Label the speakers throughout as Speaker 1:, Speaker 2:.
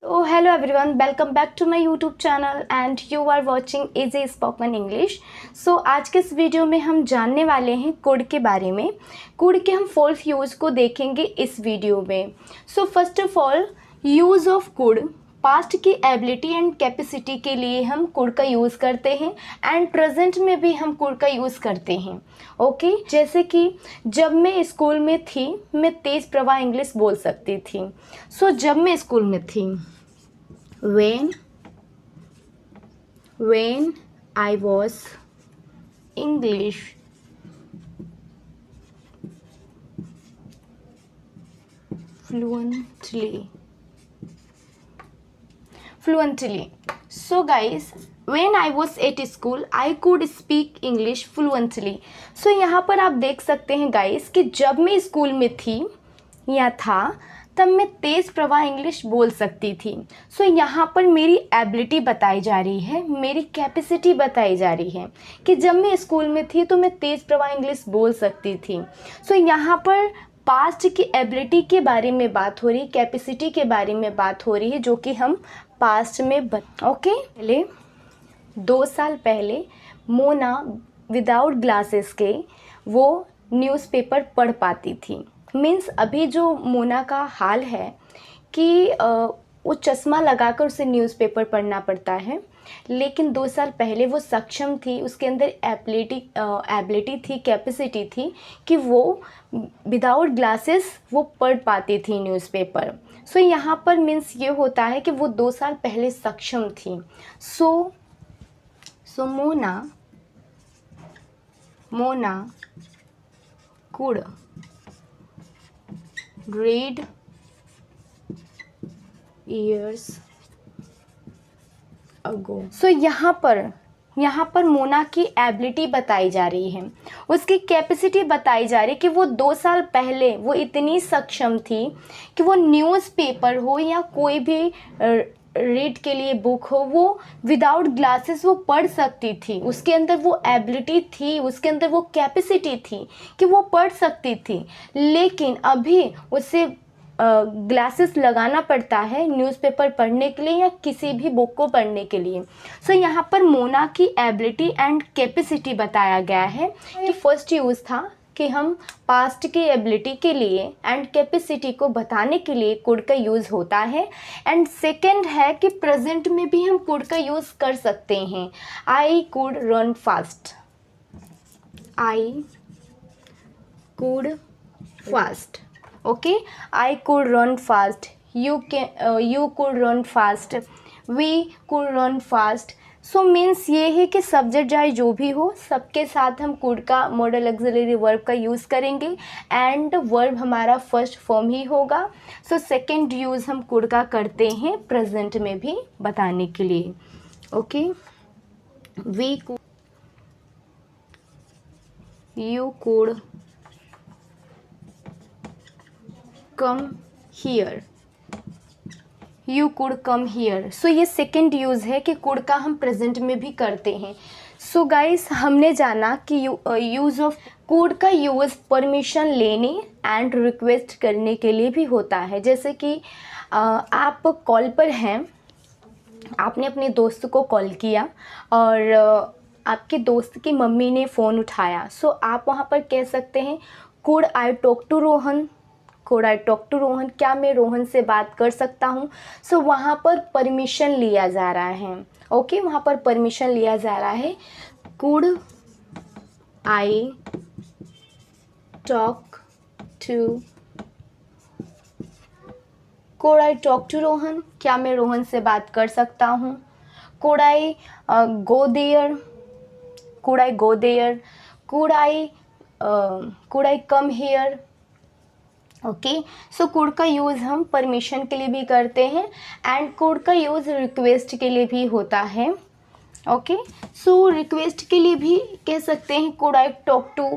Speaker 1: Oh, hello everyone, welcome back to my YouTube channel and you are watching Easy Spoken English. So आज के इस video में हम जानने वाले हैं कुड के बारे में। कुड के हम फोर्थ यूज़ को देखेंगे इस वीडियो में। So first of all, use of could. Past की एबिलिटी एंड कैपेसिटी के लिए हम कुड का यूज़ करते हैं एंड प्रेजेंट में भी हम कुड का यूज़ करते हैं। ओके जैसे कि जब मैं स्कूल में थी मैं तेज़ प्रवाह इंग्लिश बोल सकती थी। सो जब मैं स्कूल में थी, when I was English fluently. So guys, when I was at school I could speak English fluently. So यहाँ पर आप देख सकते हैं गाइस कि जब मैं स्कूल में थी या था तब मैं तेज़ प्रवाह इंग्लिश बोल सकती थी। सो यहाँ पर मेरी एबिलिटी बताई जा रही है, मेरी कैपेसिटी बताई जा रही है कि जब मैं स्कूल में थी तो मैं तेज़ प्रवाह इंग्लिश बोल सकती थी। सो यहाँ पर पास्ट की एबिलिटी के बारे में बात हो रही, कैपेसिटी के बारे में बात हो रही है, जो कि हम पास्ट में पहले 2 साल पहले मोना विदाउट ग्लासेस के वो न्यूज़पेपर पढ़ पाती थी। मीन्स अभी जो मोना का हाल है कि वो चश्मा लगाकर उसे न्यूज़पेपर पढ़ना पड़ता है, लेकिन 2 साल पहले वो सक्षम थी, उसके अंदर एबिलिटी थी, कैपेसिटी थी कि वो विदाउट ग्लासेस वो पढ़ पाती थी न्यूज़पेपर। सो यहाँ पर मीन्स ये होता है कि वो 2 साल पहले सक्षम थी। So Mona could read years ago. So यहाँ पर मोना की एबिलिटी बताई जा रही है, उसकी कैपेसिटी बताई जा रही है कि वो 2 साल पहले वो इतनी सक्षम थी कि वो न्यूज़पेपर हो या कोई भी रीड के लिए बुक हो वो विदाउट ग्लासेस वो पढ़ सकती थी। उसके अंदर वो एबिलिटी थी, उसके अंदर वो कैपेसिटी थी कि वो पढ़ सकती थी, लेकिन अभी उसे ग्लासेस लगाना पड़ता है न्यूज़पेपर पढ़ने के लिए या किसी भी बुक को पढ़ने के लिए। सो यहाँ पर मोना की एबिलिटी एंड कैपेसिटी बताया गया है कि फर्स्ट यूज़ था कि हम पास्ट की एबिलिटी के लिए एंड कैपेसिटी को बताने के लिए कुड का यूज़ होता है, एंड सेकंड है कि प्रेजेंट में भी हम कुड का यूज़ कर सकते हैं। I could run fast, I could fast, okay, I could run fast, you could run fast, we could run fast. So means ये है कि सब्जेक्ट चाहे जो भी हो सबके साथ हम कुड का मॉडल ऑक्सिलरी वर्ब का यूज़ करेंगे एंड वर्ब हमारा फर्स्ट फॉर्म ही होगा। सो सेकंड यूज़ हम कुड का करते हैं प्रेजेंट में भी बताने के लिए। Okay, we could, you could come here, you could come here. So ये सेकेंड यूज़ है कि कुड का हम प्रेजेंट में भी करते हैं। सो गाइस, हमने जाना कि यूज़ ऑफ कुड का यूज़ परमिशन लेने एंड रिक्वेस्ट करने के लिए भी होता है। जैसे कि आप कॉल पर हैं, आपने अपने दोस्त को कॉल किया और आपके दोस्त की मम्मी ने फ़ोन उठाया। सो आप वहाँ पर कह सकते हैं could I talk to Rohan, could I talk to Rohan, क्या मैं रोहन से बात कर सकता हूँ। सो वहाँ पर परमिशन लिया जा रहा है। ओके, वहाँ पर परमिशन लिया जा रहा है। Could I talk to Rohan, क्या मैं रोहन से बात कर सकता हूँ। Could I go there, could I go there, could I come here. Okay, so could का यूज़ हम परमिशन के लिए भी करते हैं एंड कुड का यूज़ रिक्वेस्ट के लिए भी होता है। ओके, सो रिक्वेस्ट के लिए भी कह सकते हैं could I talk to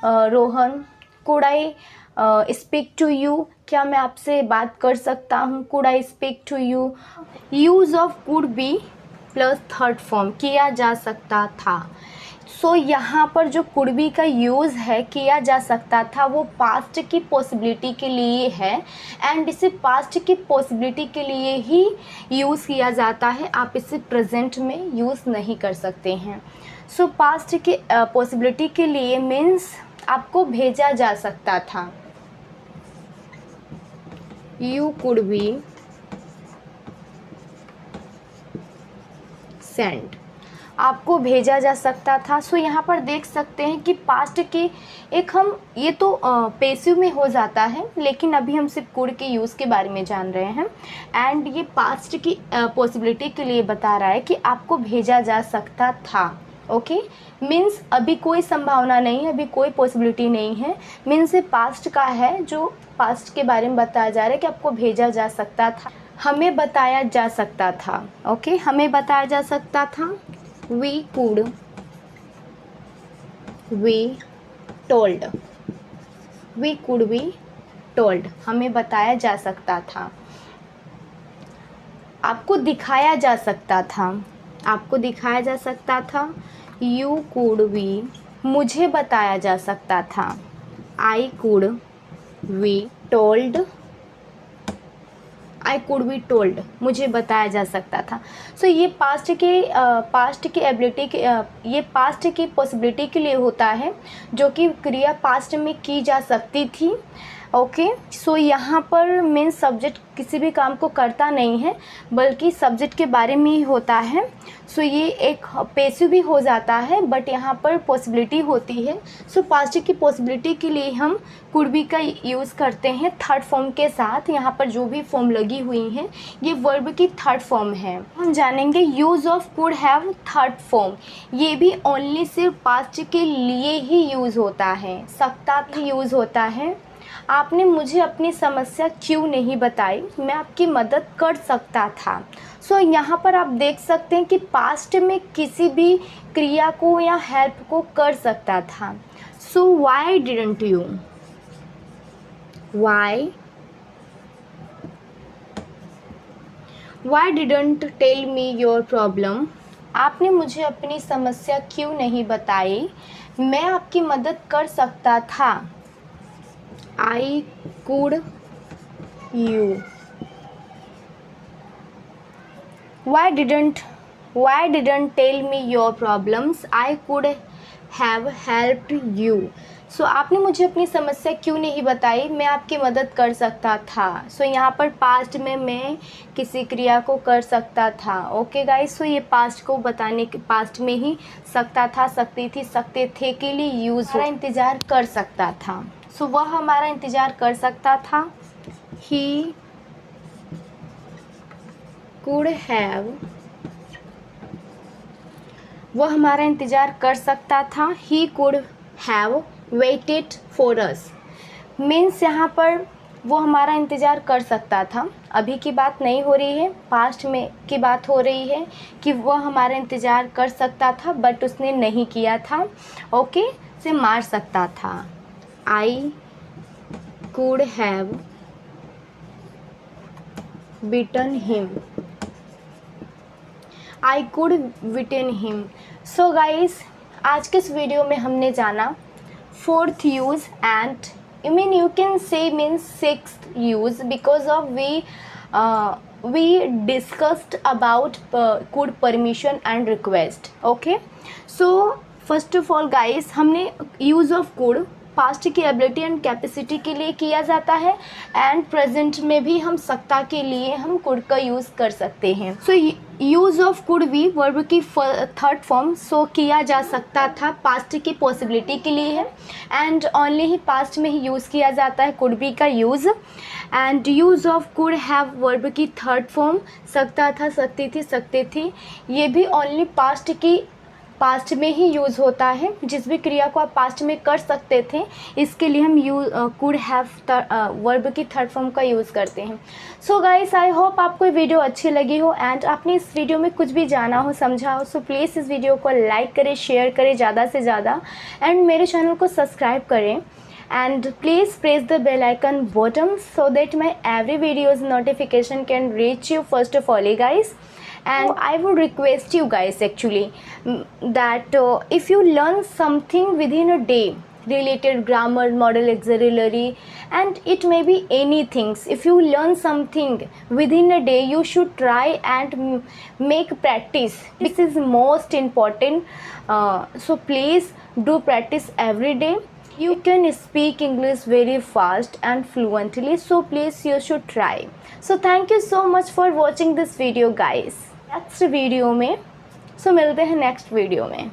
Speaker 1: Rohan, could I speak to you, क्या मैं आपसे बात कर सकता हूँ। Could I speak to you. Use of could be plus third form, किया जा सकता था। सो यहाँ पर जो कुड बी का यूज़ है किया जा सकता था वो पास्ट की पॉसिबिलिटी के लिए है, एंड इसे पास्ट की पॉसिबिलिटी के लिए ही यूज़ किया जाता है। आप इसे प्रेजेंट में यूज़ नहीं कर सकते हैं। सो पास्ट की पॉसिबिलिटी के लिए मीन्स आपको भेजा जा सकता था, यू कुड बी सेंड, आपको भेजा जा सकता था। सो यहाँ पर देख सकते हैं कि पास्ट के एक हम ये तो पैसिव में हो जाता है, लेकिन अभी हम सिर्फ कुड के यूज़ के बारे में जान रहे हैं। एंड ये पास्ट की पॉसिबिलिटी के लिए बता रहा है कि आपको भेजा जा सकता था। ओके, मीन्स अभी कोई संभावना नहीं है, अभी कोई पॉसिबिलिटी नहीं है। मीन्स ये पास्ट का है, जो पास्ट के बारे में बताया जा रहा है कि आपको भेजा जा सकता था, हमें बताया जा सकता था। ओके, हमें बताया जा सकता था। We could, we told, we could be told, हमें बताया जा सकता था। आपको दिखाया जा सकता था, आपको दिखाया जा सकता था। You could be, मुझे बताया जा सकता था। I could be told, I could be told, मुझे बताया जा सकता था। सो ये पास्ट की एबिलिटी के ये पास्ट की पॉसिबिलिटी के लिए होता है, जो कि क्रिया पास्ट में की जा सकती थी। ओके, सो यहाँ पर मेन सब्जेक्ट किसी भी काम को करता नहीं है, बल्कि सब्जेक्ट के बारे में ही होता है। सो ये एक पैसिव भी हो जाता है, बट यहाँ पर पॉसिबिलिटी होती है। सो पास्ट की पॉसिबिलिटी के लिए हम कुड बी का यूज़ करते हैं थर्ड फॉर्म के साथ। यहाँ पर जो भी फॉर्म लगी हुई हैं ये वर्ब की थर्ड फॉर्म है। हम जानेंगे use of could have third form. ये भी ओनली सिर्फ पास्ट के लिए ही यूज़ होता है, सकता था यूज़ होता है। आपने मुझे अपनी समस्या क्यों नहीं बताई, मैं आपकी मदद कर सकता था। सो यहाँ पर आप देख सकते हैं कि पास्ट में किसी भी क्रिया को या हेल्प को कर सकता था। So why didn't you, why didn't tell me your problem, आपने मुझे अपनी समस्या क्यों नहीं बताई, मैं आपकी मदद कर सकता था। I could you, why didn't tell me your problems, I could have helped you। सो आपने मुझे अपनी समस्या क्यों नहीं बताई, मैं आपकी मदद कर सकता था। सो यहाँ पर पास्ट में मैं किसी क्रिया को कर सकता था। ओके गाइस, सो ये पास्ट को बताने के पास्ट में ही सकता था, सकती थी, सकते थे के लिए यूज़, हमारा इंतज़ार कर सकता था। सो वह हमारा इंतज़ार कर सकता था। ही कुड हैव, वह हमारा इंतज़ार कर सकता था। He could have waited for us, means यहाँ पर वो हमारा इंतज़ार कर सकता था। अभी की बात नहीं हो रही है, पास्ट में की बात हो रही है कि वह हमारा इंतज़ार कर सकता था, बट उसने नहीं किया था। ओके, से मार सकता था। I could have beaten him, I could beaten him। So guys, आज के इस वीडियो में हमने जाना fourth use and you can say means sixth use, because of we discussed about could, permission and request। okay, so first of all guys, हमने use of could past की ability and capacity के लिए किया जाता है, and present में भी हम सकता के लिए हम कुड का यूज़ कर सकते हैं। सो यूज़ ऑफ कुड भी वर्ब की थर्ड फॉर्म, सो किया जा सकता था पास्ट की पॉसिबिलिटी के लिए है, एंड ओनली ही पास्ट में ही यूज़ किया जाता है कुड बी का use. And use of could have verb की थर्ड फॉर्म, सकता था, सकती थी, सकते थे, ये भी ओनली पास्ट में ही यूज़ होता है। जिस भी क्रिया को आप पास्ट में कर सकते थे, इसके लिए हम कुड हैव वर्ब की थर्ड फॉर्म का यूज़ करते हैं। सो गाइस, आई होप आपको ये वीडियो अच्छी लगी हो, एंड आपने इस वीडियो में कुछ भी जाना हो, समझा हो, सो प्लीज़ इस वीडियो को लाइक करें, शेयर करें ज़्यादा से ज़्यादा, एंड मेरे चैनल को सब्सक्राइब करें, and please press the bell icon bottom so that my every video's notification can reach you first of all guys। And I would request you guys actually that if you learn something within a day related grammar, model auxiliary, and it may be anything. If you learn something within a day, you should try and make practice. This is most important. So please do practice every day. You can speak English very fast and fluently, so please you should try. So thank you so much for watching this video guys. Next video में मिलते हैं next video में.